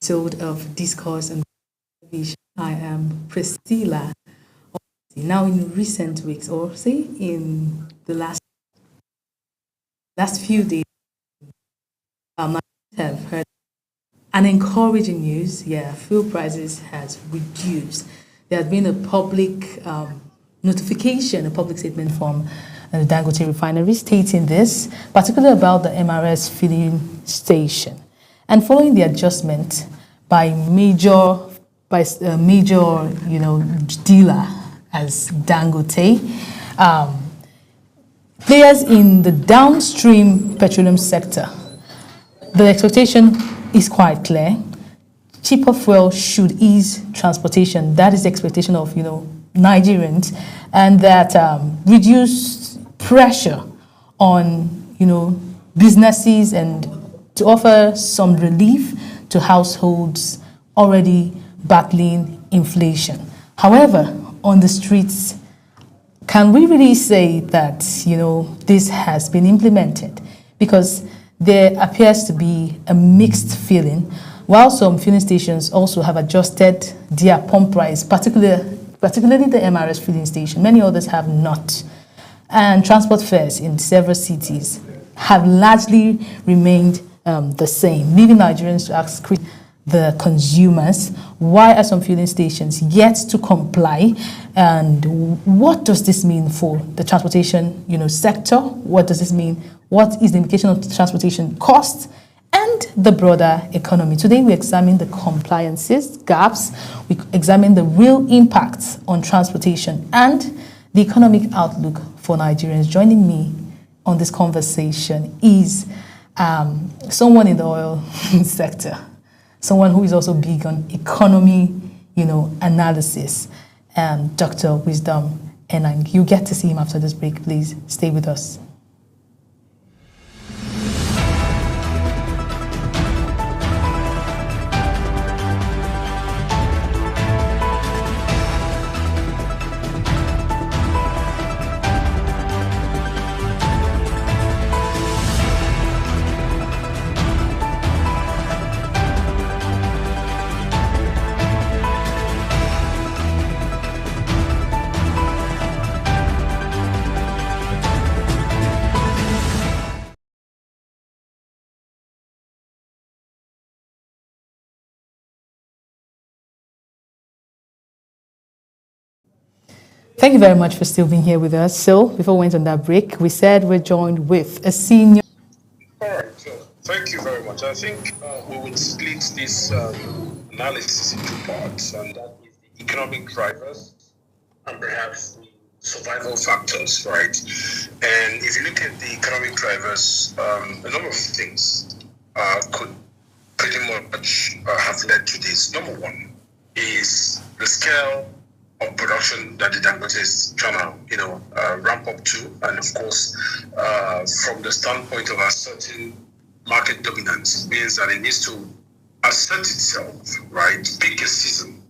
episode of Discourse and Vision. I am Priscilla. Now, in recent weeks, or say in the last few days, I have heard an encouraging news. Yeah, fuel prices has reduced. There has been a public notification, a public statement from the Dangote refinery stating this, particularly about the MRS filling station. And following the adjustment by a major, dealer as Dangote, players in the downstream petroleum sector, the expectation is quite clear. Cheaper fuel should ease transportation. That is the expectation of, Nigerians, and that reduce pressure on, businesses and to offer some relief to households already battling inflation. However, on the streets, can we really say that, this has been implemented? Because there appears to be a mixed feeling, while some filling stations also have adjusted their pump price, particularly the MRS filling station. Many others have not. And transport fares in several cities have largely remained the same, leaving Nigerians to ask the consumers, why are some filling stations yet to comply, and what does this mean for the transportation sector? What does this mean? What is the implication of the transportation costs and the broader economy? Today we examine the compliances gaps, we examine the real impacts on transportation and the economic outlook for Nigerians. Joining me on this conversation is someone in the oil sector, someone who is also big on economy, analysis, Dr. Wisdom Enang. You get to see him after this break. Please stay with us. Thank you very much for still being here with us. So, before we went on that break, we said we're joined with a senior. All right, thank you very much. I think we will split this analysis into parts, and that is the economic drivers and perhaps the survival factors, right? And if you look at the economic drivers, a number of things could pretty much have led to this. Number one is the scale of production that the Dangote is trying to, ramp up to, and of course, from the standpoint of asserting market dominance, means that it needs to assert itself, right? Pick a season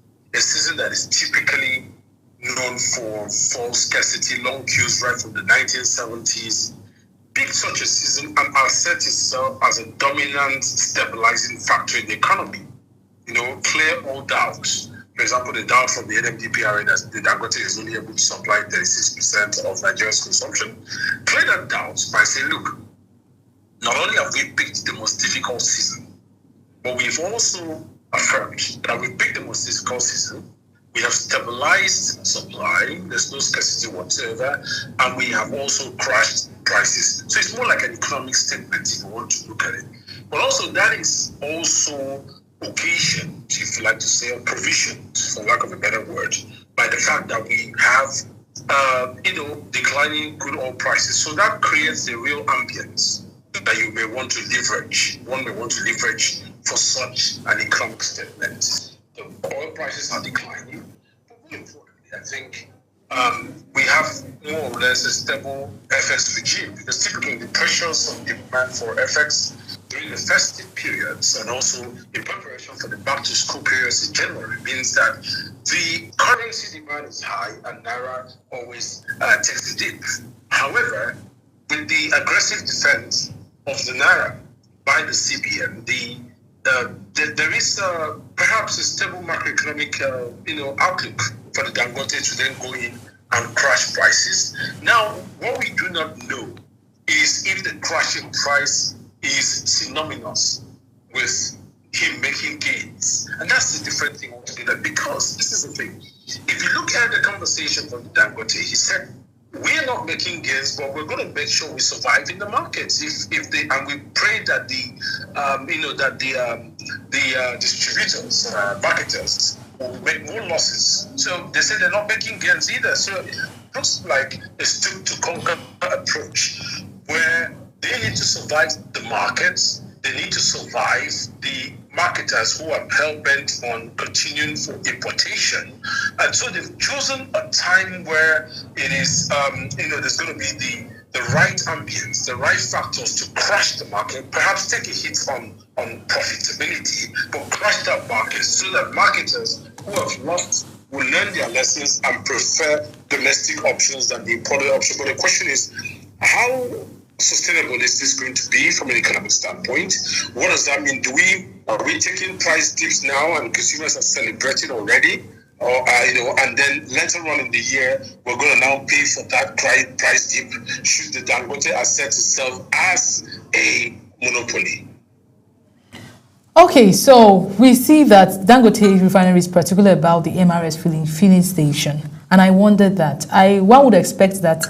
that is typically known for full scarcity, long queues, right from the 1970s. Pick such a season and assert itself as a dominant stabilizing factor in the economy. Clear all doubts. For example, the doubt from the NMDPRA that the Dangote is only able to supply 36% of Nigeria's consumption. Clear that doubt by saying, look, not only have we picked the most difficult season, but we've also affirmed that we picked the most difficult season. We have stabilized supply, there's no scarcity whatsoever, and we have also crashed prices. So it's more like an economic statement if you want to look at it. But also that is also occasion, if you like to say, or provision, for lack of a better word, by the fact that we have, declining crude oil prices. So that creates a real ambience that you may want to leverage. One may want to leverage for such an economic statement. The oil prices are declining, but more importantly, I think we have more or less a stable FX regime, because typically the pressures on demand for FX during the festive periods and also in preparation for the back-to-school periods in January means that the currency demand is high and Naira always takes a dip. However, with the aggressive defense of the Naira by the CBN, the there is perhaps a stable macroeconomic outlook for the Dangote to then go in and crash prices. Now, what we do not know is if the crashing price is synonymous with him making gains. And that's the different thing altogether, because this is the thing. If you look at the conversation from Dangote, he said, we're not making gains, but we're going to make sure we survive in the markets. If they, and we pray that the distributors, marketers, will make more losses. So they say they're not making gains either. So it looks like a stoop to conquer approach, where they need to survive the markets. They need to survive the marketers who are hell-bent on continuing for importation. And so they've chosen a time where it is, there's going to be the right ambience, the right factors to crash the market, perhaps take a hit on profitability, but crash that market so that marketers who have lost will learn their lessons and prefer domestic options than the imported option. But the question is, how sustainable is this going to be from an economic standpoint? What does that mean? Are we taking price dips now and consumers are celebrating already? Or and then later on in the year, we're going to now pay for that price dip should the Dangote assert itself as a monopoly? Okay, so we see that Dangote refinery is particular about the MRS filling station, and I wondered that one would expect that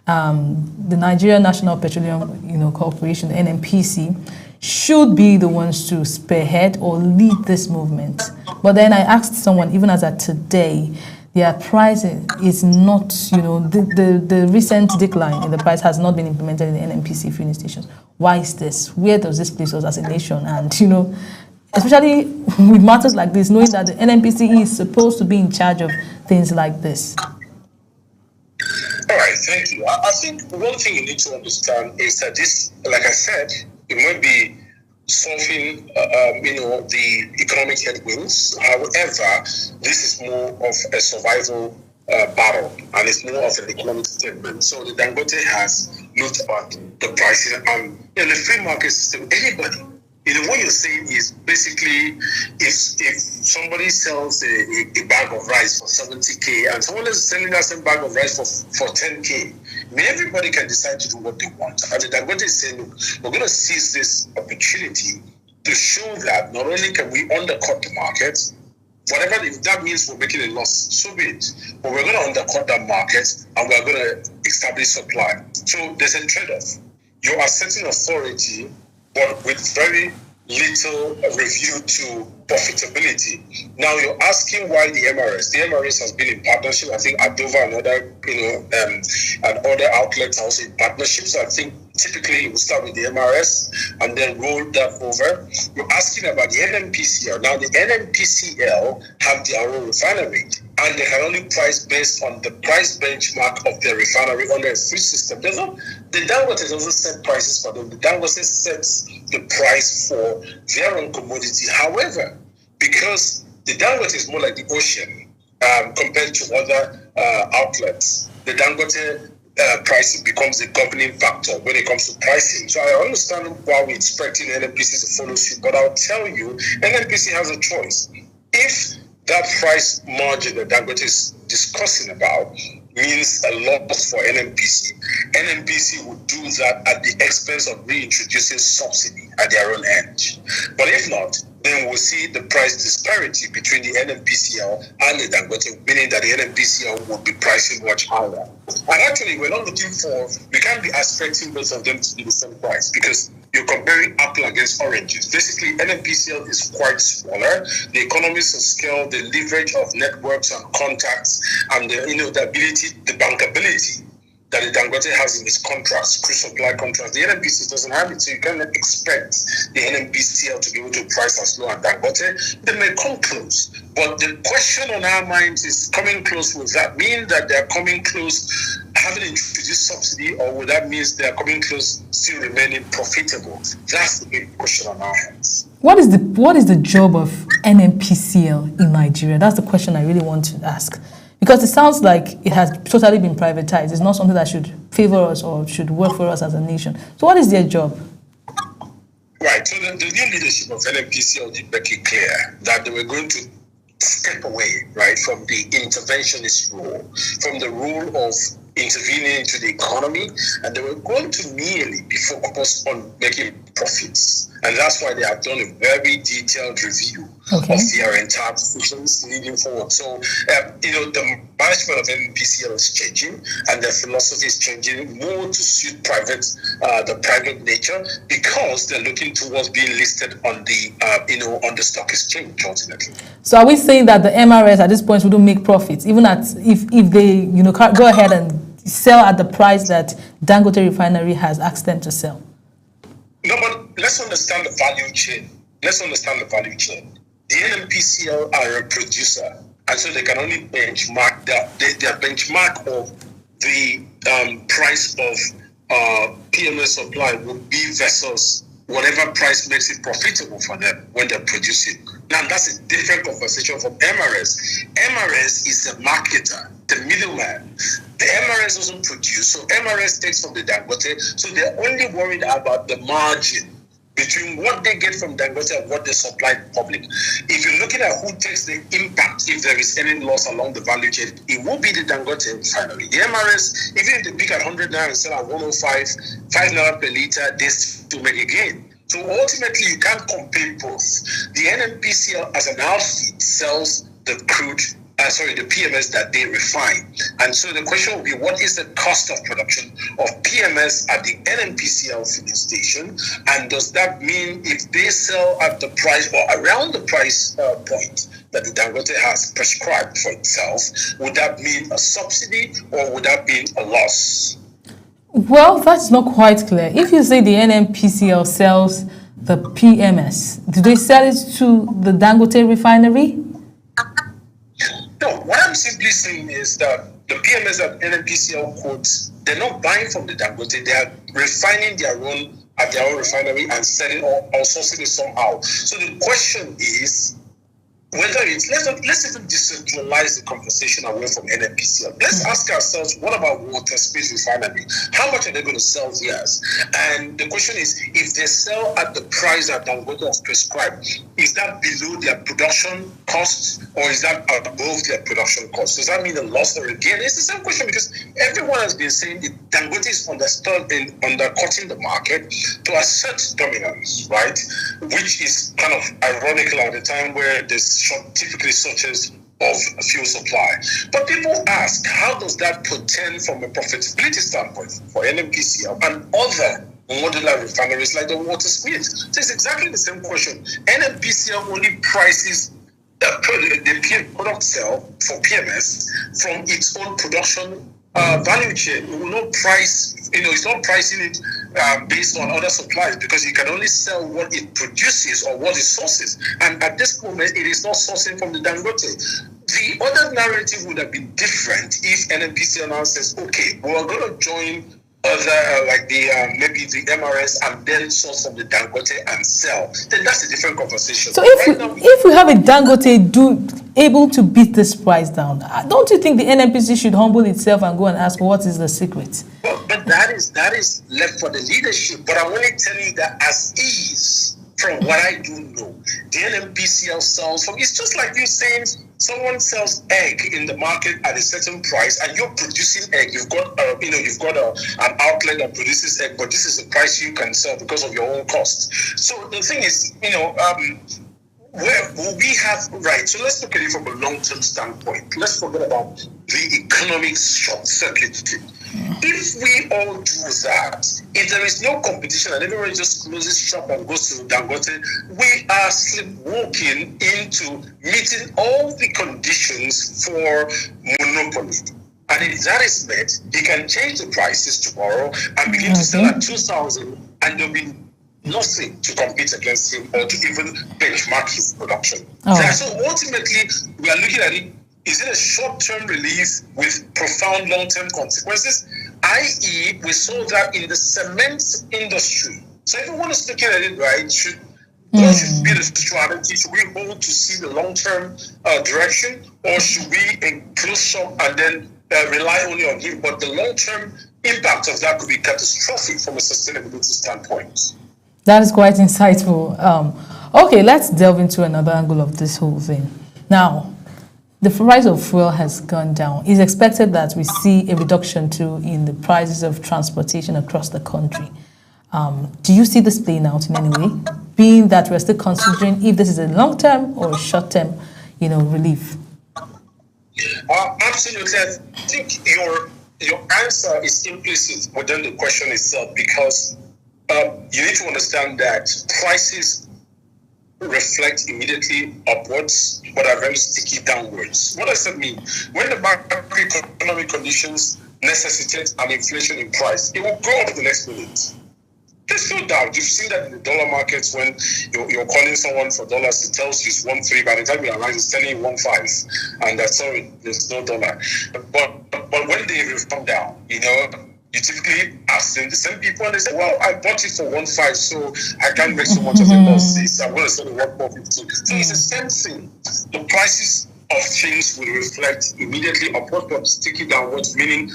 the Nigerian National Petroleum Corporation, NNPC, should be the ones to spearhead or lead this movement. But then I asked someone, even as at today, their pricing is not, the recent decline in the price has not been implemented in the NNPC filling stations. Why is this? Where does this place us as a nation? And, especially with matters like this, knowing that the NNPC is supposed to be in charge of things like this. All right, thank you. I think one thing you need to understand is that this, like I said, it might be solving, the economic headwinds. However, this is more of a survival battle, and it's more of an economic statement. So the Dangote has looked at the pricing, and the free market system, anybody. What you're saying is basically if somebody sells a bag of rice for 70K and someone is selling that same bag of rice for 10K, everybody can decide to do what they want. And the Dangote is saying, look, we're going to seize this opportunity to show that not only can we undercut the market, whatever if that means we're making a loss, so be it. But we're going to undercut that market and we're going to establish supply. So there's a trade-off. You are setting authority, but with very little review to profitability. Now you're asking why the MRS has been in partnership. I think Adova and other, and other outlets are also in partnerships. So I think typically you will start with the MRS and then roll that over. You're asking about the NNPCL. Now the NNPCL have their own refinery, and they can only price based on the price benchmark of their refinery under a free system. The Dangote doesn't set prices for them. The Dangote sets the price for their own commodity. However, because the Dangote is more like the ocean compared to other outlets, the Dangote pricing becomes a governing factor when it comes to pricing. So I understand why we're expecting NNPC to follow suit, but I'll tell you, NNPC has a choice. If that price margin that Dangote is discussing about means a loss for NNPC, NNPC would do that at the expense of reintroducing subsidy at their own end. But if not, then we'll see the price disparity between the NNPCL and the Dangote, meaning that the NNPCL will be pricing much higher. And actually, we can't be expecting both of them to be the same price, because you're comparing apple against oranges. Basically, NNPCL is quite smaller. The economies of scale, the leverage of networks and contacts, and the ability, the bankability that the Dangote has in its contracts, crude supply contracts. The NNPC doesn't have it, so you cannot expect the NNPCL to be able to price as low as Dangote. They may come close, but the question on our minds is, coming close, will that mean that they're coming close having introduced subsidy, or would that mean they're coming close still remaining profitable? That's the big question on our hands. What is the job of NNPCL in Nigeria? That's the question I really want to ask. Because it sounds like it has totally been privatized. It's not something that should favor us or should work for us as a nation. So what is their job? Right. So the new leadership of NNPCL did make it clear that they were going to step away, right, from the interventionist role, from the role of intervening into the economy, and they were going to merely be focused on making profits. And that's why they have done a very detailed review of their entire decisions leading forward. So, the management of NPCL is changing, and their philosophy is changing more to suit the private nature, because they're looking towards being listed on the stock exchange ultimately. So are we saying that the MRS at this point wouldn't make profits, even if they go ahead and sell at the price that Dangote Refinery has asked them to sell? No, but let's understand the value chain. The NNPCL are a producer, and so they can only benchmark their benchmark of the price of PMS supply would be versus whatever price makes it profitable for them when they're producing. Now, that's a different conversation from MRS. MRS is a marketer, the middleman. The MRS doesn't produce, so MRS takes from the Dangote, so they're only worried about the margin between what they get from Dangote and what they supply the public. If you're looking at who takes the impact, if there is any loss along the value chain, it will be the Dangote refinery. The MRS, even if they pick at 100 naira and sell at 105, 5 naira per liter, they still make a gain. So ultimately, you can't compare both. The NNPCL as an outfit sells the the PMS that they refine. And so the question will be, what is the cost of production of PMS at the NNPCL filling station? And does that mean if they sell at the price or around the price point that the Dangote has prescribed for itself, would that mean a subsidy or would that mean a loss? Well, that's not quite clear. If you say the NNPCL sells the PMS, do they sell it to the Dangote refinery? No, what I'm simply saying is that the PMS that NNPCL quotes, they're not buying from the Dangote, they are refining their own at their own refinery and selling or sourcing it somehow. So the question is, whether it's, let's even decentralize the conversation away from NNPCL. Let's ask ourselves, what about Water Space Refinery? How much are they going to sell theirs? And the question is, if they sell at the price that Dangote has prescribed, is that below their production costs or is that above their production costs? Does that mean a loss or a gain? It's the same question, because everyone has been saying that Dangote is undercutting the market to assert dominance, right? Which is kind of ironical at a time where there's typically shortage of fuel supply. But people ask, how does that portend from a profitability standpoint for NNPCL and other modular refineries like the Water Smith? So it's exactly the same question. NNPCL only prices the product sale for PMS from its own production value chain. It will not price, it's not pricing it based on other suppliers, because you can only sell what it produces or what it sources. And at this moment, it is not sourcing from the Dangote. The other narrative would have been different if NNPCL now says, okay, we're going to join other maybe the MRS and then source from the Dangote and sell. Then that's a different conversation. So if we have a Dangote able to beat this price down, don't you think the NNPC should humble itself and go and ask what is the secret? But that is left for the leadership. But I'm only telling you that as is, from what I do know, the NNPCL sells from. It's just like you saying someone sells egg in the market at a certain price, and you're producing egg. You've got an outlet that produces egg, but this is the price you can sell because of your own cost. So the thing is, where will we have right? So let's look at it from a long-term standpoint. Let's forget about the economic short circuitry. If we all do that, if there is no competition and everybody just closes shop and goes to Dangote, we are sleepwalking into meeting all the conditions for monopoly. And if that is met, he can change the prices tomorrow and begin to sell at 2,000, and there'll be nothing to compete against him or to even benchmark his production. So ultimately, we are looking at it. Is it a short-term relief with profound long-term consequences? I.e., we saw that in the cement industry. So everyone is looking at it, right? What should be the strategy? Should we hold to see the long-term direction, or should we close shop and then rely only on him? But the long-term impact of that could be catastrophic from a sustainability standpoint. That is quite insightful. Okay, let's delve into another angle of this whole thing. Now, the price of fuel has gone down. It's expected that we see a reduction too in the prices of transportation across the country. Do you see this playing out in any way? Being that we're still considering if this is a long-term or short-term, relief. Absolutely. I think your answer is implicit within the question itself because you need to understand that prices reflect immediately upwards, but are very sticky downwards. What does that mean? When the macroeconomic conditions necessitate an inflation in price, it will go up the next minute. There's no doubt. You've seen that in the dollar markets when you're calling someone for dollars, it tells you it's 1.3. By the time you arrive, it's telling you 1.5. And that's sorry, there's no dollar. But when they come down, you typically ask them the same people and they say, well, I bought it for 1.5, so I can't make so much of a loss. I'm going to sell it 1.450. So it's the same thing. The prices of things will reflect immediately upward but sticky downwards, meaning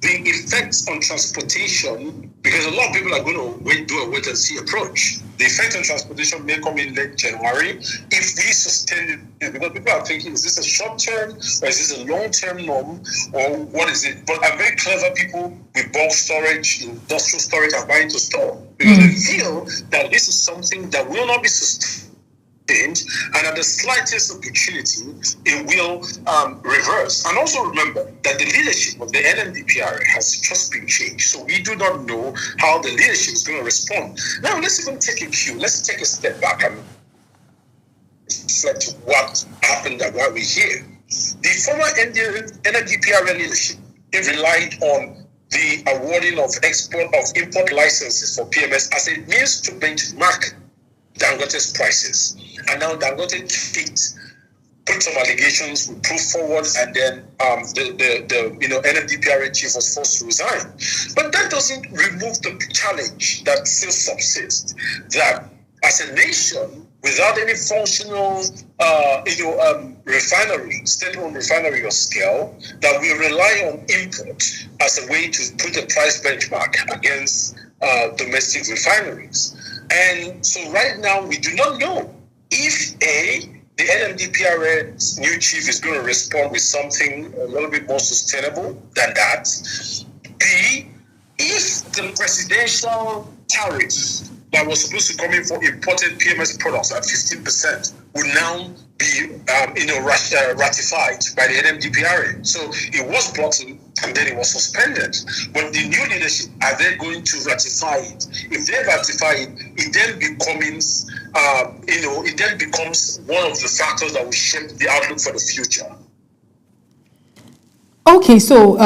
the effects on transportation, because a lot of people are going to do a wait and see approach. The effect on transportation may come in late January if we sustain it, because people are thinking, is this a short term or is this a long term norm or what is it? But very clever people with bulk storage, industrial storage are buying to store because they feel that this is something that will not be sustained. And at the slightest opportunity, it will reverse. And also remember that the leadership of the NMDPRA has just been changed. So we do not know how the leadership is going to respond. Now, let's even take a cue. Let's take a step back and reflect what happened and why we're here. The former NMDPRA leadership relied on the awarding of import licenses for PMS as a means to benchmark Dangote's prices. And now Dangote put some allegations, we proved forward, and then the NMDPRA chief was forced to resign. But that doesn't remove the challenge that still subsists. That as a nation, without any functional refinery, state-owned refinery or scale, that we rely on import as a way to put a price benchmark against domestic refineries. And so right now, we do not know if the NMDPRA's new chief is going to respond with something a little bit more sustainable than that. B, if the presidential tariffs that was supposed to come in for imported PMS products at 15% will now be ratified by the NMDPRA. So it was brought in and then it was suspended. But the new leadership, are they going to ratify it? If they ratify it, it then becomes one of the factors that will shape the outlook for the future. Okay, so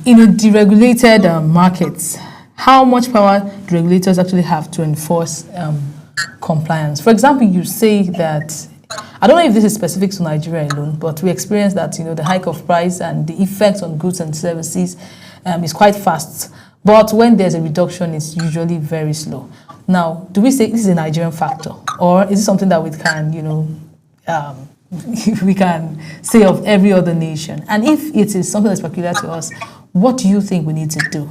in a deregulated market, how much power do regulators actually have to enforce compliance? For example, you say that, I don't know if this is specific to Nigeria alone, but we experience that, the hike of price and the effect on goods and services is quite fast. But when there's a reduction, it's usually very slow. Now, do we say this is a Nigerian factor? Or is it something that we can, we can say of every other nation? And if it is something that's peculiar to us, what do you think we need to do?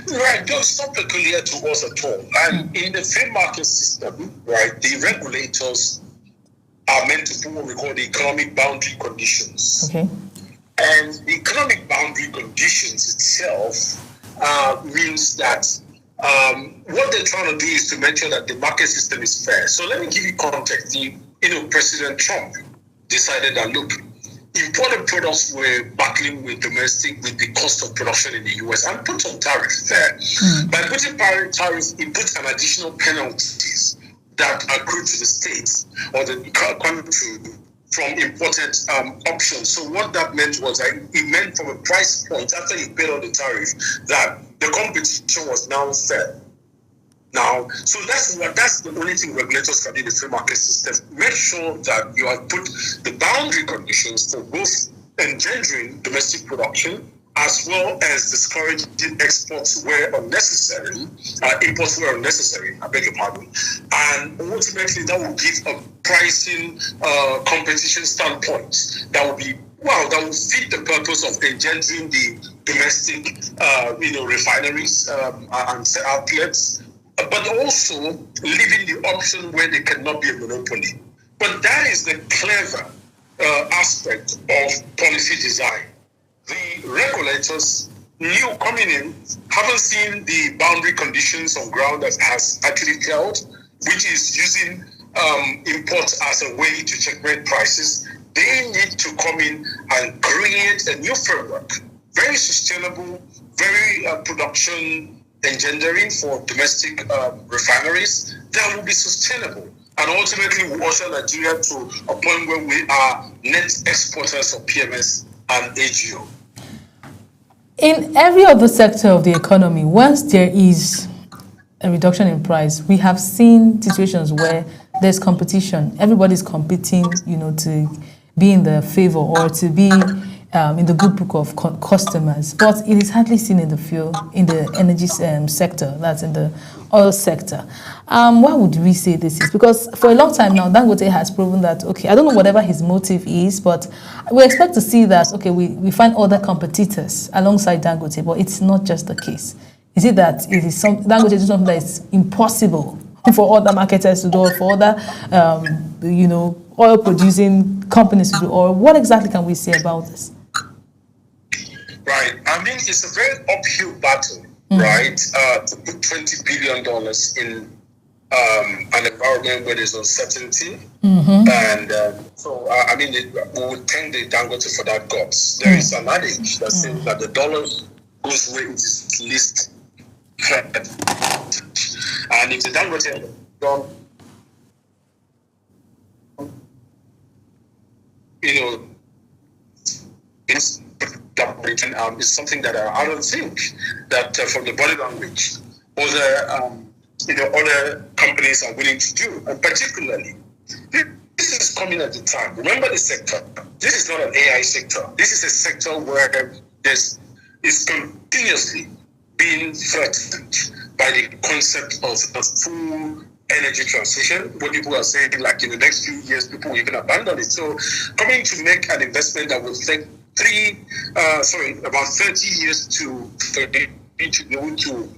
Right, it's not peculiar to us at all. And in the free market system, right, the regulators are meant to put what we call the economic boundary conditions. Okay. And the economic boundary conditions itself means that what they're trying to do is to make sure that the market system is fair. So let me give you context. President Trump decided that, look, imported products were battling with the cost of production in the US and put some tariffs there. By putting tariffs, he put an additional penalties that accrue to the states or the country from imported options. So what that meant was that it meant from a price point, after you paid all the tariff, that the competition was now fair. Now, so that's the only thing regulators can do in the free market system. Make sure that you have put the boundary conditions for both engendering domestic production as well as discouraging exports where unnecessary, imports where unnecessary, I beg your pardon. And ultimately that will give a pricing competition standpoint that will fit the purpose of engendering the domestic refineries and outlets, but also leaving the option where they cannot be a monopoly. But that is the clever aspect of policy design. The regulators new coming in haven't seen the boundary conditions on ground that has actually held, which is using imports as a way to checkmate prices. They need to come in and create a new framework, very sustainable, very production engendering for domestic refineries that will be sustainable and ultimately will usher Nigeria to a point where we are net exporters of PMS and AGO. In every other sector of the economy, once there is a reduction in price, we have seen situations where there's competition. Everybody's competing, to be in the favor or to be in the good book of customers. But it is hardly seen in the field, in the energy sector, that's in the oil sector. Why would we say this is? Because for a long time now, Dangote has proven that, okay, I don't know whatever his motive is, but we expect to see that, okay, we find other competitors alongside Dangote, but it's not just the case. Is it that Dangote is something that is impossible for other marketers to do, or for other, oil-producing companies to do, or what exactly can we say about this? Right. I mean, it's a very uphill battle, right? To put $20 billion in an environment where there's uncertainty. And I mean, we would thank the Dangote for that guts. There is an adage that says that the dollar goes where it is least threatened. And if the Dangote had done, it's is something that I don't think that from the body language other companies are willing to do, and particularly this is coming at the time. Remember the sector. This is not an AI sector. This is a sector where it's continuously being threatened by the concept of a full energy transition, where people are saying like in the next few years people will even abandon it. So coming to make an investment that will take about 30 years to be able to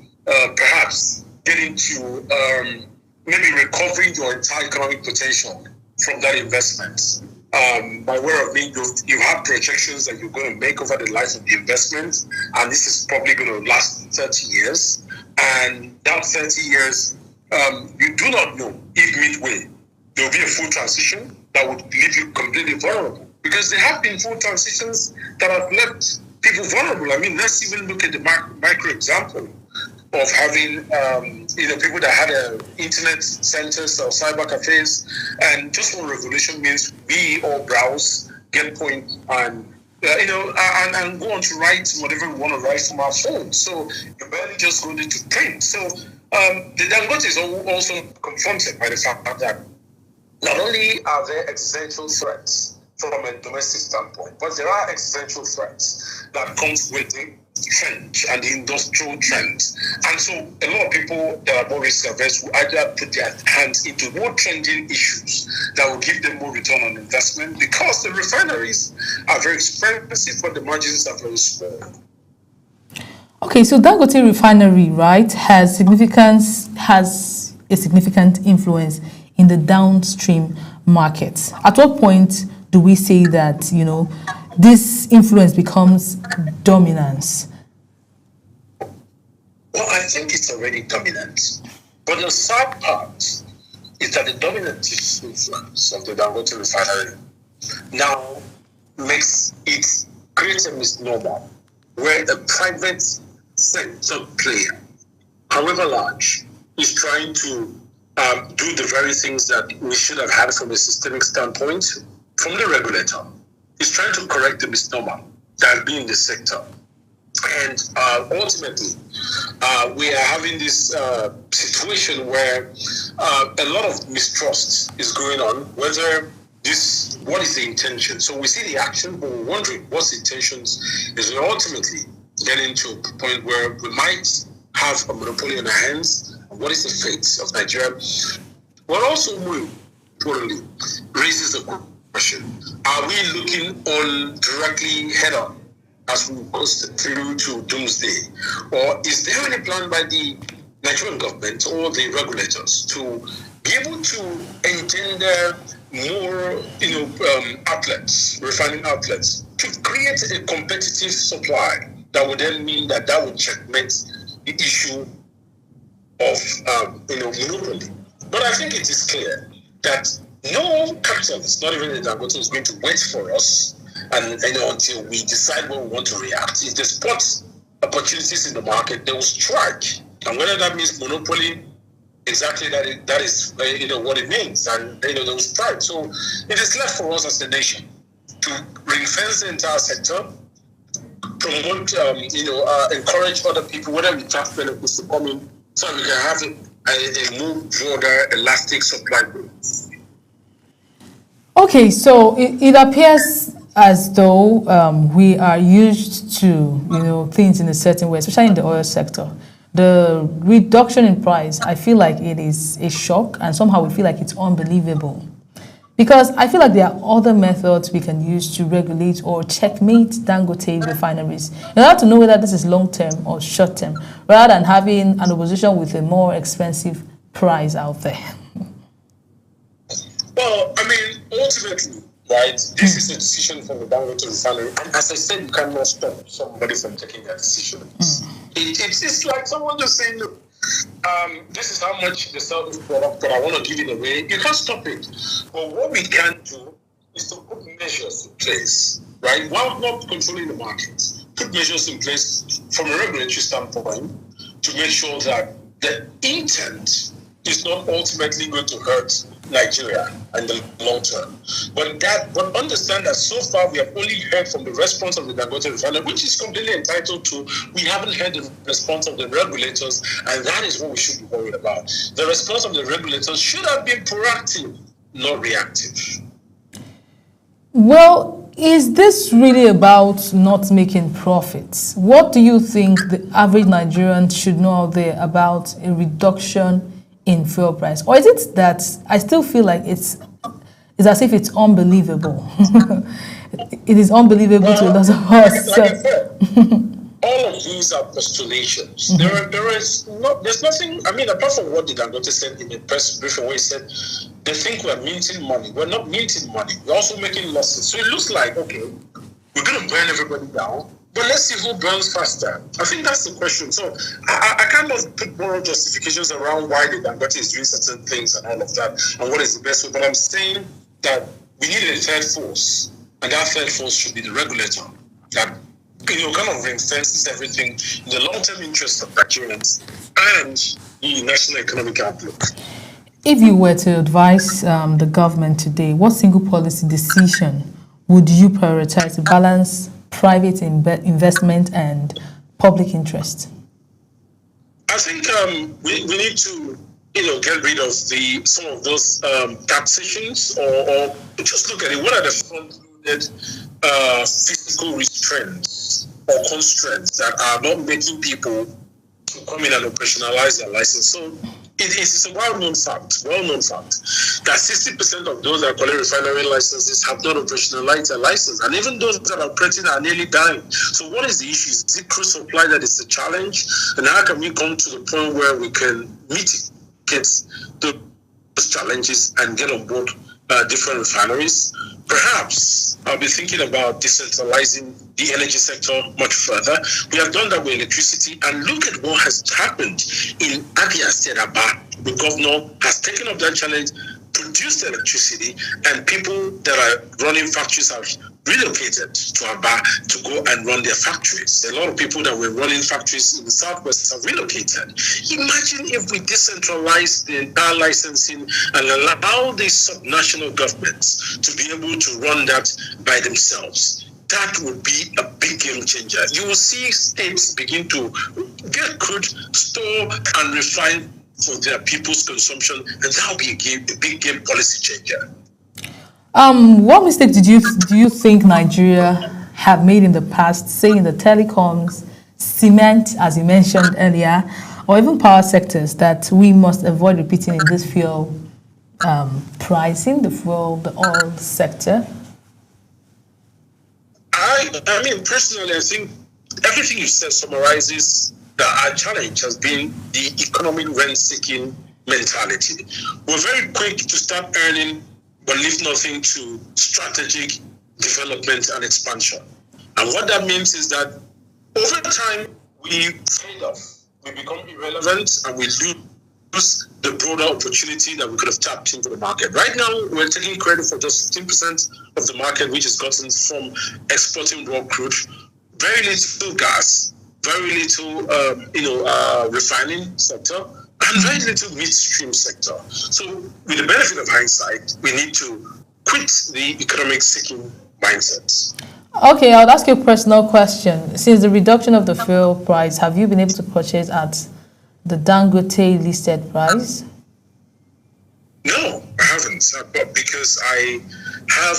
perhaps get into maybe recovering your entire economic potential from that investment. By way of being, you have projections that you're going to make over the life of the investment, and this is probably going to last 30 years. And that 30 years, you do not know if midway there will be a full transition that would leave you completely vulnerable. Because there have been full transitions that have left people vulnerable. I mean, let's even look at the micro example of having, people that had internet centers or cyber cafes, and just one revolution means we all browse, get point, and and go on to write whatever we want to write from our phone. So you barely just go into print. So the Dangote is also confronted by the fact that not only are there existential threats from a domestic standpoint, but there are existential threats that comes with the trend and the industrial trend. And so a lot of people that are more risk averse will either put their hands into more trending issues that will give them more return on investment, because the refineries are very expensive, but the margins are very small. Okay, so Dangote refinery, right, has a significant influence in the downstream markets. At what point do we say that, this influence becomes dominance? Well, I think it's already dominant. But the sad part is that the dominant influence of the Dangote refinery now creates a misnomer where a private sector player, however large, is trying to do the very things that we should have had from a systemic standpoint from the regulator. Is trying to correct the misnomer that has been in the sector. And ultimately, we are having this situation where a lot of mistrust is going on, what is the intention? So we see the action, but we're wondering what's the intentions. Is we ultimately getting to a point where we might have a monopoly in our hands. What is the fate of Nigeria? What also more importantly raises the question: are we looking on directly head on as we go through to doomsday, or is there any plan by the Nigerian government or the regulators to be able to engender more, outlets, refining outlets, to create a competitive supply that would then mean that would checkmate the issue of, monopoly. But I think it is clear that no capitalist, not even the Dangote, is going to wait for us and until we decide when we want to react. If they spot opportunities in the market, they will strike. And whether that means monopoly, exactly that is what it means, and they will strike. So it is left for us as a nation to ring-fence the entire sector, promote, encourage other people, whether we tax benefits to come in, so we can have a more broader, elastic supply base. Okay, so it appears as though we are used to things in a certain way, especially in the oil sector. The reduction in price, I feel like it is a shock, and somehow we feel like it's unbelievable. Because I feel like there are other methods we can use to regulate or checkmate Dangote refineries in order to know whether this is long-term or short-term, rather than having an opposition with a more expensive price out there. Well, I mean, ultimately, right, this is a decision from the Dangote refinery. And as I said, you cannot stop somebody from taking that decision. It's like someone just saying, look, this is how much they sell this product, but I want to give it away. You can't stop it. But what we can do is to put measures in place, right? While not controlling the market, put measures in place from a regulatory standpoint to make sure that the intent is not ultimately going to hurt Nigeria in the long term. But understand that so far we have only heard from the response of the Dangote refinery, which is completely entitled to. We haven't heard the response of the regulators, and that is what we should be worried about. The response of the regulators should have been proactive, not reactive. Well, is this really about not making profits? What do you think the average Nigerian should know out there about a reduction in fuel price? Or is it that I still feel like it's as if it's unbelievable? It is unbelievable to a lot of us. Like I said, all of these are postulations. There's nothing, I mean, apart from what the Dangote said in the press briefing where he said, they think we're minting money. We're not minting money. We're also making losses. So it looks like, okay, we're going to burn everybody down, but let's see who burns faster. I think that's the question. So I kind of put moral justifications around why the Dangote is doing certain things and all of that, and what is the best way. But I'm saying that we need a third force, and that third force should be the regulator that kind of ring-fences everything in the long-term interest of Nigerians and the national economic outlook. If you were to advise the government today, what single policy decision would you prioritize to balance private investment and public interest? I think we need to get rid of some of those taxations or just look at it. What are the front-loaded fiscal restraints or constraints that are not making people to come in and operationalize their license? So it is a well-known fact, that 60% of those that collect refinery licenses have not operationalized their license. And even those that are operating are nearly dying. So what is the issue? Is it crude supply that is the challenge? And how can we come to the point where we can mitigate those challenges and get on board different refineries? Perhaps I'll be thinking about decentralizing the energy sector much further. We have done that with electricity, and look at what has happened in Abia State. The governor has taken up that challenge, produced electricity, and people that are running factories have relocated to Aba to go and run their factories. A lot of people that were running factories in the southwest have relocated. Imagine if we decentralize the entire licensing and allow the subnational governments to be able to run that by themselves. That would be a big game changer. You will see states begin to get crude, store, and refine for their people's consumption, and that will be a big game policy changer. What mistake do you think Nigeria have made in the past, say in the telecoms, cement, as you mentioned earlier, or even power sectors, that we must avoid repeating in this fuel pricing, the oil sector? I mean, personally, I think everything you said summarizes our challenge has been the economic rent-seeking mentality. We're very quick to start earning, but leave nothing to strategic development and expansion. And what that means is that over time, we fade off, we become irrelevant, and we lose the broader opportunity that we could have tapped into the market. Right now, we're taking credit for just 15% of the market, which is gotten from exporting raw crude, very little gas, very little, refining sector, and very little midstream sector. So, with the benefit of hindsight, we need to quit the economic seeking mindset. Okay, I would ask you a personal question. Since the reduction of the fuel price, have you been able to purchase at the Dangote listed price? No, I haven't, but because I have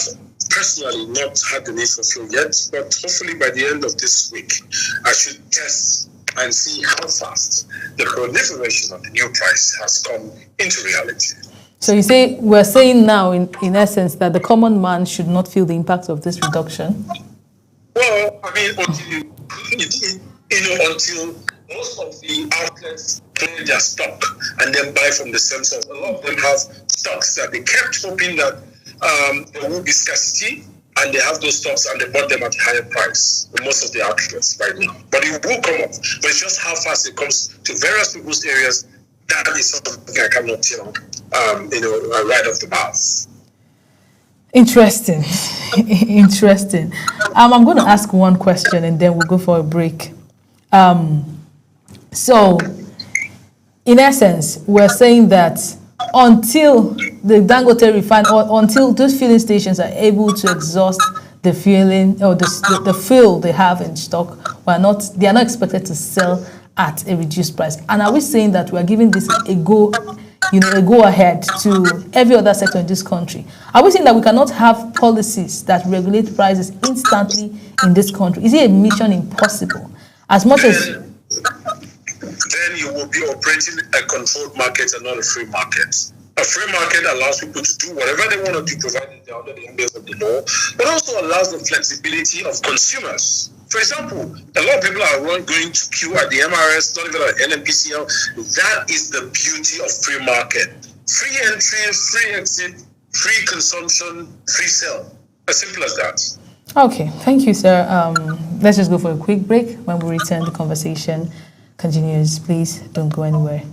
personally not had the need for fuel yet, but hopefully by the end of this week, I should test and see how fast the proliferation of the new price has come into reality. So you say, we're saying now, in essence, that the common man should not feel the impact of this reduction? Well, I mean, until most of the outlets clear their stock and then buy from the same source. A lot of them have stocks that they kept hoping that there will be scarcity, and they have those stocks and they bought them at a higher price in most of the outlets right now. But it will come up. But it's just how fast it comes to various people's areas. That is something I cannot tell, right off the bat. Interesting. Interesting. I'm going to ask one question and then we'll go for a break. So, in essence, we're saying that until the Dangote refinery, or until those filling stations are able to exhaust the fueling or the fuel they have in stock, they are not expected to sell at a reduced price. And are we saying that we are giving this a go ahead to every other sector in this country? Are we saying that we cannot have policies that regulate prices instantly in this country? Is it a mission impossible? As much as then you will be operating a controlled market and not a free market. A free market allows people to do whatever they want to do, provided they're under the umbrella of the law, but also allows the flexibility of consumers. For example, a lot of people are going to queue at the MRS, not even at NNPCL. That is the beauty of free market. Free entry, free exit, free consumption, free sale. As simple as that. Okay, thank you, sir. Let's just go for a quick break. When we return, the conversation continues. Please don't go anywhere.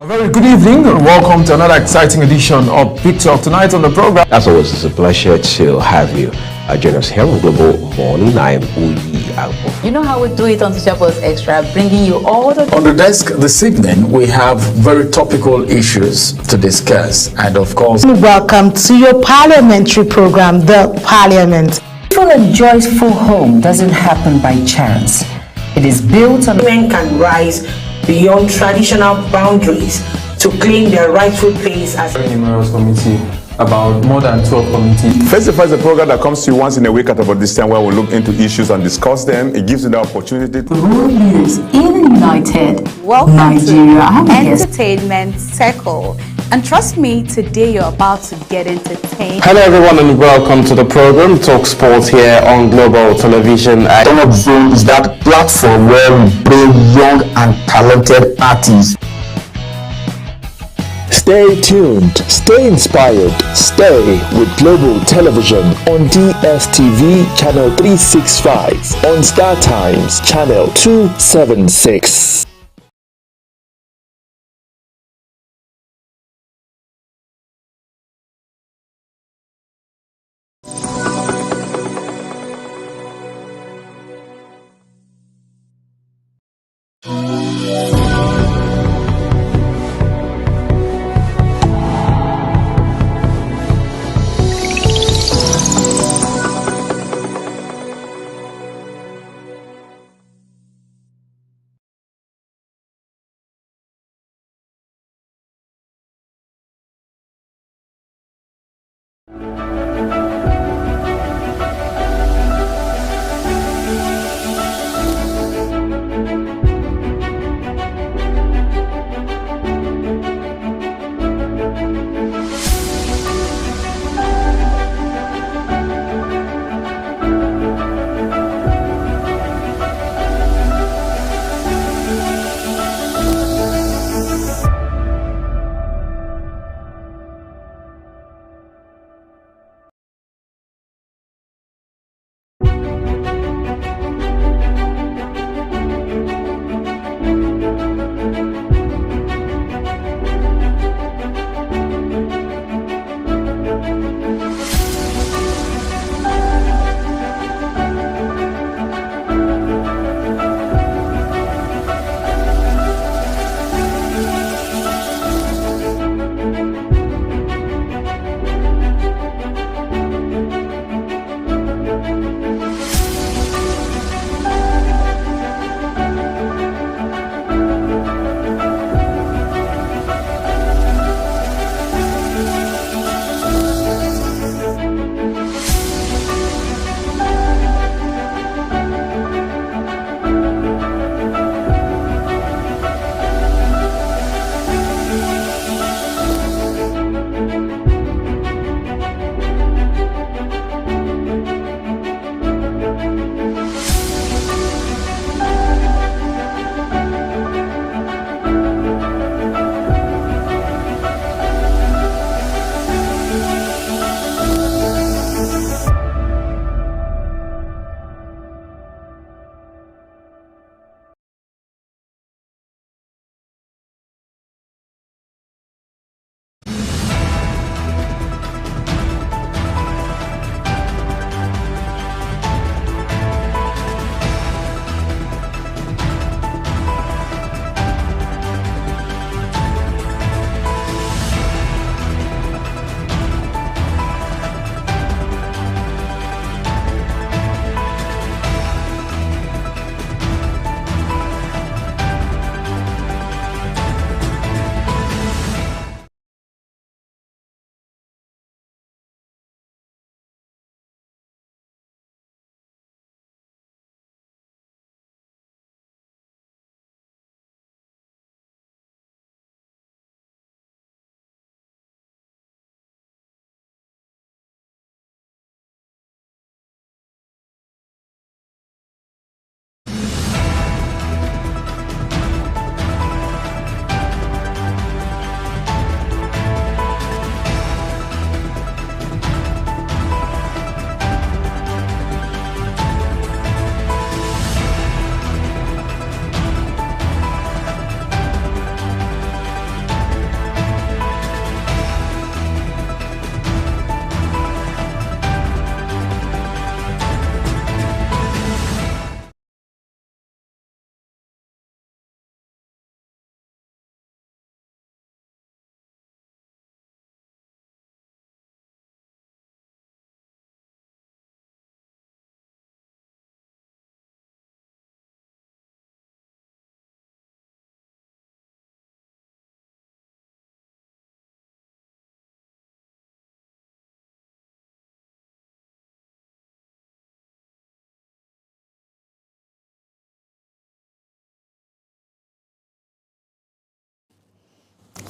A very good evening and welcome to another exciting edition of Big Talk. Tonight on the program, as always, it's a pleasure to have you join us here on Global Morning. I am Uyi Alpo. You know how we do it on Social Post Extra, bringing you all the... On the desk this evening, we have very topical issues to discuss, and of course... Welcome to your parliamentary program, The Parliament. A joyful home doesn't happen by chance. It is built on... Women can rise beyond traditional boundaries to claim their rightful place as a numerous committee, about more than 12 committees. Face-to-Face is a program that comes to you once in a week at about this time, where we look into issues and discuss them. It gives you the opportunity to world leaders in United Welcome Nigeria. To Entertainment Circle. And trust me, today you're about to get entertained. Hello everyone and welcome to the program Talk Sports here on Global Television. Talk Zone is that platform where we bring young and talented artists. Stay tuned, stay inspired, stay with Global Television on DSTV Channel 365, on Star Times Channel 276.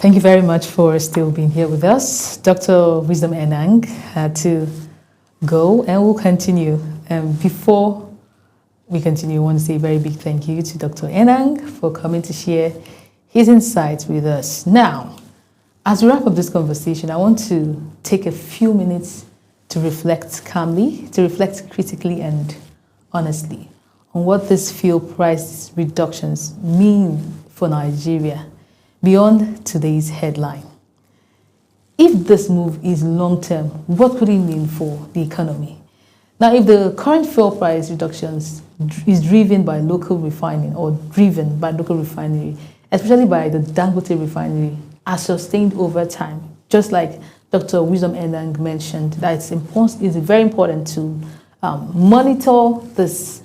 Thank you very much for still being here with us. Dr. Wisdom Enang had to go, and we'll continue. Before we continue, I want to say a very big thank you to Dr. Enang for coming to share his insights with us. Now, as we wrap up this conversation, I want to take a few minutes to reflect calmly, to reflect critically and honestly on what these fuel price reductions mean for Nigeria beyond today's headline. If this move is long-term, what could it mean for the economy? Now, if the current fuel price reductions is driven by local refining or driven by local refinery, especially by the Dangote refinery, are sustained over time, just like Dr. Wisdom Enang mentioned, that it's very important to monitor this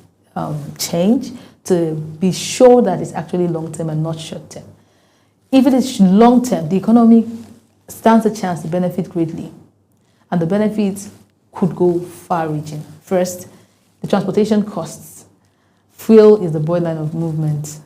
change to be sure that it's actually long-term and not short-term. If it is long-term, the economy stands a chance to benefit greatly, and the benefits could go far-reaching. First, the transportation costs. Fuel is the bloodline of movement,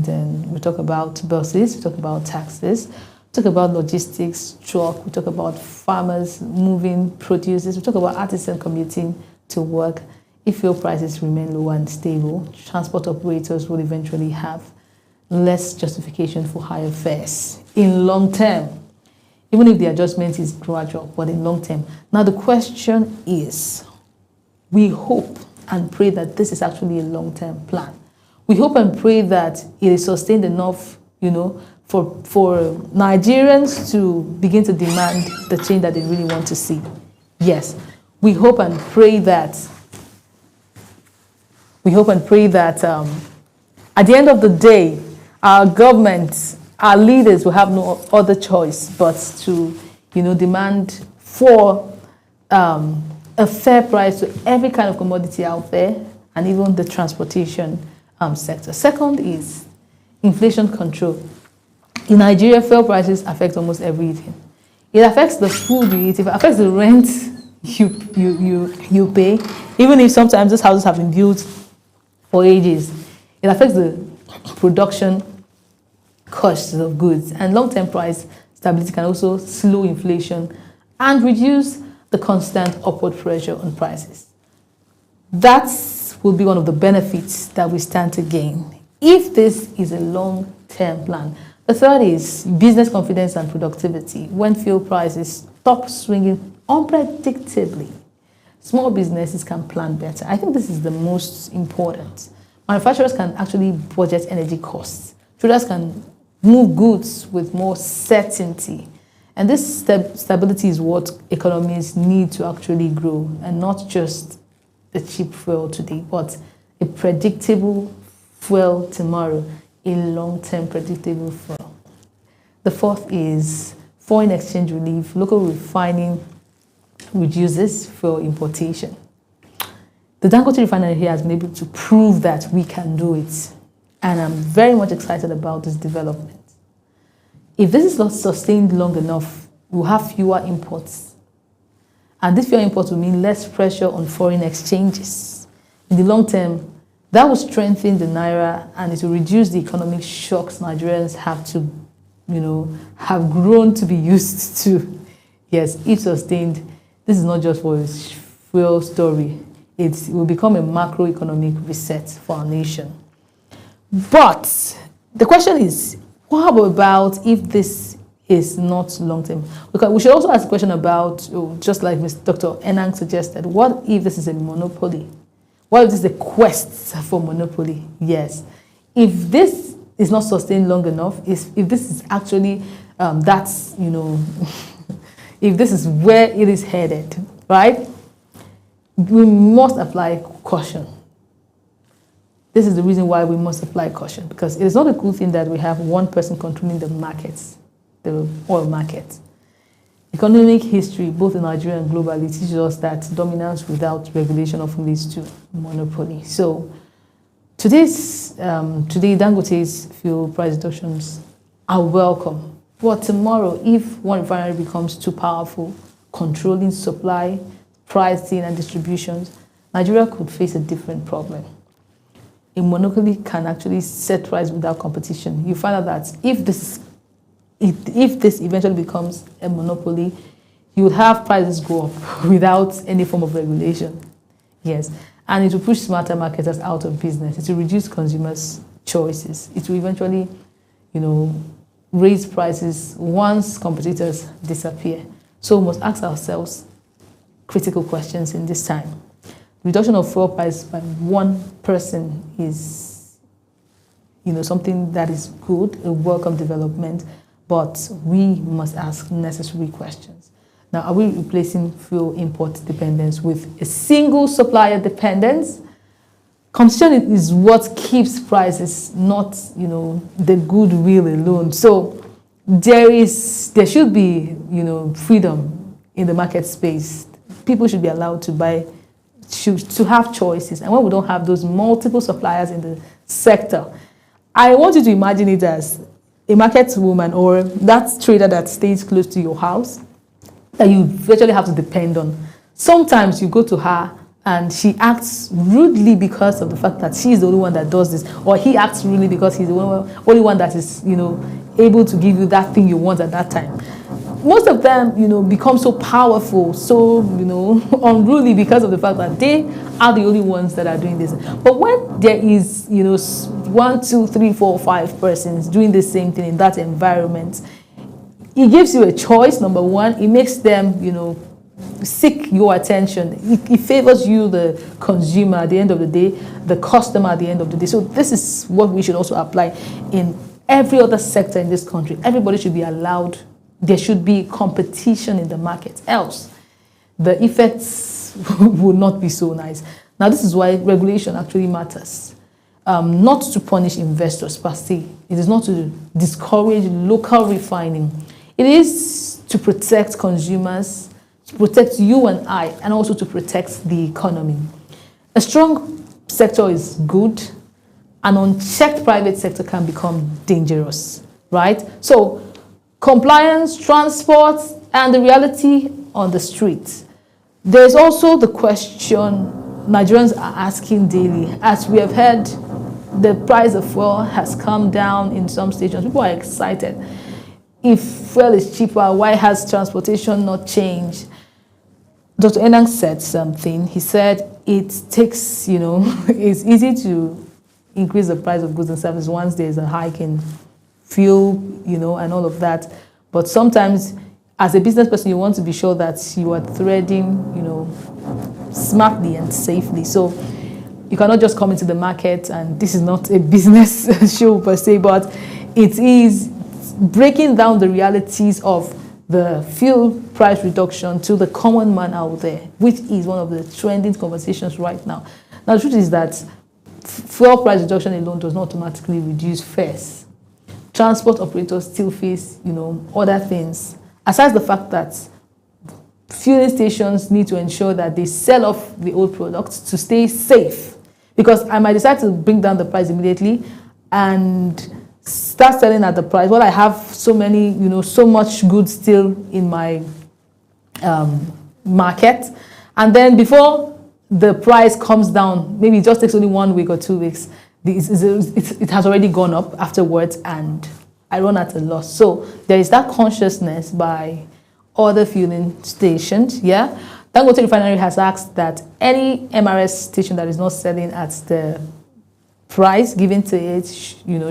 and we talk about buses, we talk about taxes, we talk about logistics, truck, we talk about farmers moving produces, we talk about artisans commuting to work. If fuel prices remain low and stable, transport operators will eventually have less justification for higher fares in long term, even if the adjustment is gradual, but in long term. Now the question is, we hope and pray that this is actually a long-term plan. We hope and pray that it is sustained enough, for Nigerians to begin to demand the change that they really want to see. Yes, we hope and pray that at the end of the day, our government, our leaders will have no other choice but to, demand for a fair price to every kind of commodity out there, and even the transportation sector. Second is inflation control. In Nigeria, fuel prices affect almost everything. It affects the food you eat, it affects the rent you pay, even if sometimes those houses have been built for ages. It affects the production costs of goods, and long-term price stability can also slow inflation and reduce the constant upward pressure on prices. That will be one of the benefits that we stand to gain if this is a long-term plan. The third is business confidence and productivity. When fuel prices stop swinging unpredictably, small businesses can plan better. I think this is the most important. Manufacturers can actually budget energy costs. Traders can move goods with more certainty. And this stability is what economies need to actually grow, and not just a cheap fuel today, but a predictable fuel tomorrow, a long-term predictable fuel. The fourth is foreign exchange relief. Local refining reduces fuel importation. The Dangote refinery here has been able to prove that we can do it, and I'm very much excited about this development. If this is not sustained long enough, we'll have fewer imports. And this fewer imports will mean less pressure on foreign exchanges. In the long term, that will strengthen the naira, and it will reduce the economic shocks Nigerians have to, have grown to be used to. Yes, if sustained, this is not just for a fuel story. It will become a macroeconomic reset for our nation. But the question is, what about if this is not long-term? Because we should also ask a question about, just like Dr. Enang suggested, what if this is a monopoly? What if this is a quest for monopoly? Yes. If this is not sustained long enough, if this is actually, if this is where it is headed, right? We must apply caution. This is the reason why we must apply caution, because it is not a good thing that we have one person controlling the markets, the oil market. Economic history, both in Nigeria and globally, teaches us that dominance without regulation often leads to monopoly. So today, Dangote's fuel price reductions are welcome. But tomorrow, if one refinery becomes too powerful, controlling supply, pricing, and distributions, Nigeria could face a different problem. A monopoly can actually set price without competition. You find out that if this if this eventually becomes a monopoly, you would have prices go up without any form of regulation. Yes. And it will push smarter marketers out of business. It will reduce consumers' choices. It will eventually, raise prices once competitors disappear. So we must ask ourselves critical questions in this time. Reduction of fuel price by one person is, something that is good, a welcome development, but we must ask necessary questions. Now, are we replacing fuel import dependence with a single supplier dependence? Competition is what keeps prices, not, the goodwill alone. So there should be, freedom in the market space. People should be allowed to buy, to have choices. And when we don't have those multiple suppliers in the sector, I want you to imagine it as a market woman or that trader that stays close to your house that you virtually have to depend on. Sometimes you go to her and she acts rudely because of the fact that she's the only one that does this, or he acts rudely because he's the only one that is, able to give you that thing you want at that time. Most of them, become so powerful, so, unruly because of the fact that they are the only ones that are doing this. But when there is, 1, 2, 3, 4, 5 persons doing the same thing in that environment, it gives you a choice, number one. It makes them, seek your attention. It favors you, the consumer, at the end of the day, the customer at the end of the day. So this is what we should also apply in every other sector in this country. Everybody should be allowed. There should be competition in the market. Else, the effects will not be so nice. Now, this is why regulation actually matters. Not to punish investors per se. It is not to discourage local refining. It is to protect consumers, to protect you and I, and also to protect the economy. A strong sector is good. An unchecked private sector can become dangerous, right? So, compliance, transport, and the reality on the street. There's also the question Nigerians are asking daily. As we have heard, the price of fuel has come down in some stations. People are excited. If fuel is cheaper, why has transportation not changed? Dr. Enang said something. He said it takes, it's easy to increase the price of goods and services once there's a hike in fuel, and all of that. But sometimes, as a business person, you want to be sure that you are threading, smartly and safely. So you cannot just come into the market, and this is not a business show per se, but it is breaking down the realities of the fuel price reduction to the common man out there, which is one of the trending conversations right now. Now, the truth is that fuel price reduction alone does not automatically reduce fares. Transport operators still face, other things. Aside the fact that fueling stations need to ensure that they sell off the old products to stay safe. Because I might decide to bring down the price immediately and start selling at the price. Well, I have so many, so much goods still in my market. And then before the price comes down, maybe it just takes only 1 week or 2 weeks, it has already gone up afterwards and I run at a loss. So there is that consciousness by other fueling stations. Yeah, Dangote Refinery has asked that any MRS station that is not selling at the price given to it,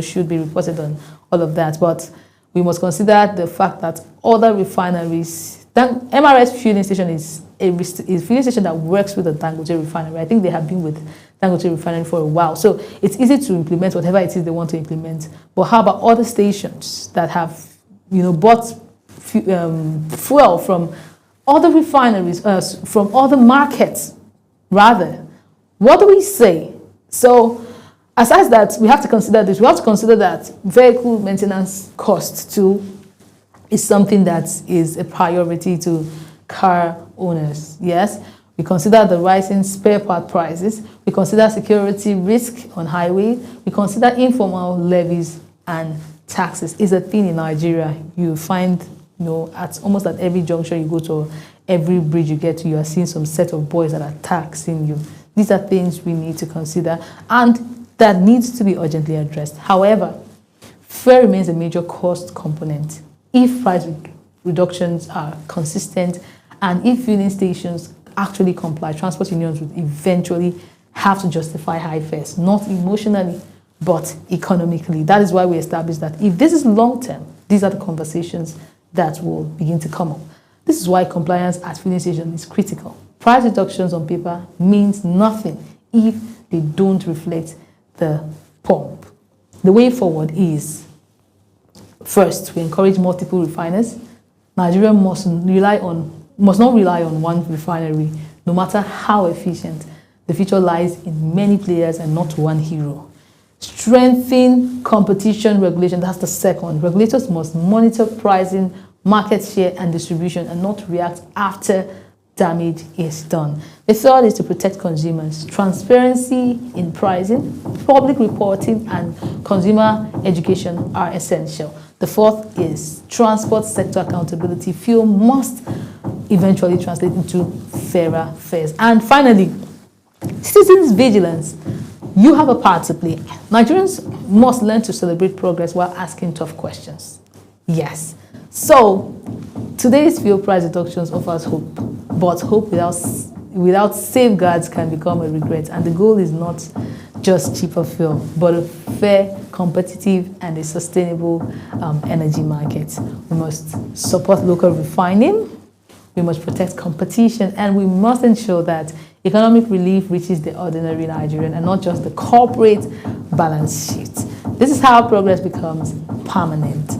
should be reported on all of that. But we must consider the fact that other refineries, MRS fueling station is a fueling station that works with the Dangote Refinery. I think they have been with Dangote Refinery for a while. So it's easy to implement whatever it is they want to implement. But how about other stations that have, bought fuel from other refineries, from other markets, rather? What do we say? So, aside that, we have to consider this. We have to consider that vehicle maintenance cost too is something that is a priority to car owners. Yes, we consider the rising spare part prices. We consider security risk on highway. We consider informal levies and taxes. It's a thing in Nigeria. You find, almost at every junction you go to, every bridge you get to, you are seeing some set of boys that are taxing you. These are things we need to consider and that needs to be urgently addressed. However, fare remains a major cost component if price reductions are consistent and if filling stations actually comply, transport unions would eventually have to justify high fares, not emotionally, but economically. That is why we established that if this is long-term, these are the conversations that will begin to come up. This is why compliance at filling stations is critical. Price reductions on paper means nothing if they don't reflect the pump. The way forward is, first, we encourage multiple refiners. Nigeria must not rely on one refinery, no matter how efficient. The future lies in many players and not one hero. Strengthen competition regulation, that's the second. Regulators must monitor pricing, market share and distribution and not react after damage is done. The third is to protect consumers. Transparency in pricing, public reporting and consumer education are essential. The fourth is transport sector accountability. Fuel must eventually translate into fairer fares. And finally, citizens' vigilance. You have a part to play. Nigerians must learn to celebrate progress while asking tough questions. Yes. So, today's fuel price reductions offers hope, but hope without safeguards can become a regret. And the goal is not just cheaper fuel, but a fair, competitive, and a sustainable energy market. We must support local refining, we must protect competition, and we must ensure that economic relief reaches the ordinary Nigerian and not just the corporate balance sheet. This is how progress becomes permanent.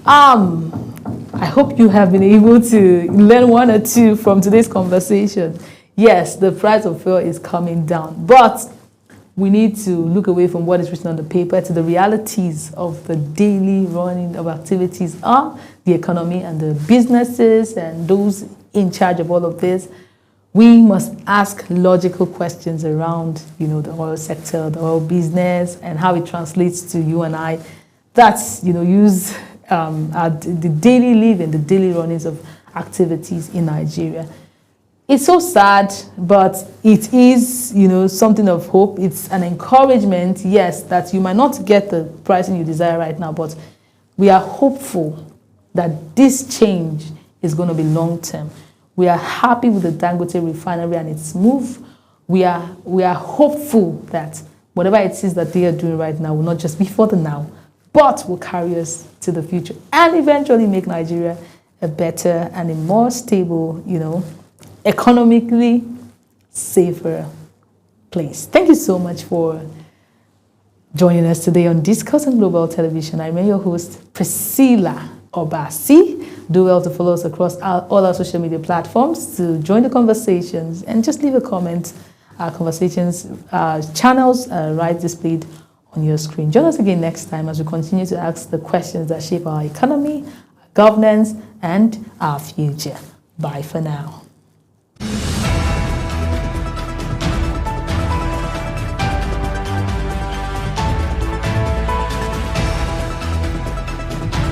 I hope you have been able to learn one or two from today's conversation. Yes, the price of fuel is coming down, but we need to look away from what is written on the paper to the realities of the daily running of activities of the economy and the businesses and those in charge of all of this. We must ask logical questions around, the oil sector, the oil business, and how it translates to you and I. That's, use the daily living, the daily runnings of activities in Nigeria. It's so sad, but it is, something of hope. It's an encouragement, yes, that you might not get the pricing you desire right now, but we are hopeful that this change is going to be long-term. We are happy with the Dangote refinery and its move. We are hopeful that whatever it is that they are doing right now will not just be for the now, but will carry us to the future and eventually make Nigeria a better and a more stable, economically safer place. Thank you so much for joining us today on Discourse on Global Television. I'm your host, Priscilla Obasi. Do well to follow us across all our social media platforms to join the conversations and just leave a comment. Our conversations channels right displayed on your screen. Join us again next time as we continue to ask the questions that shape our economy, our governance, and our future. Bye for now.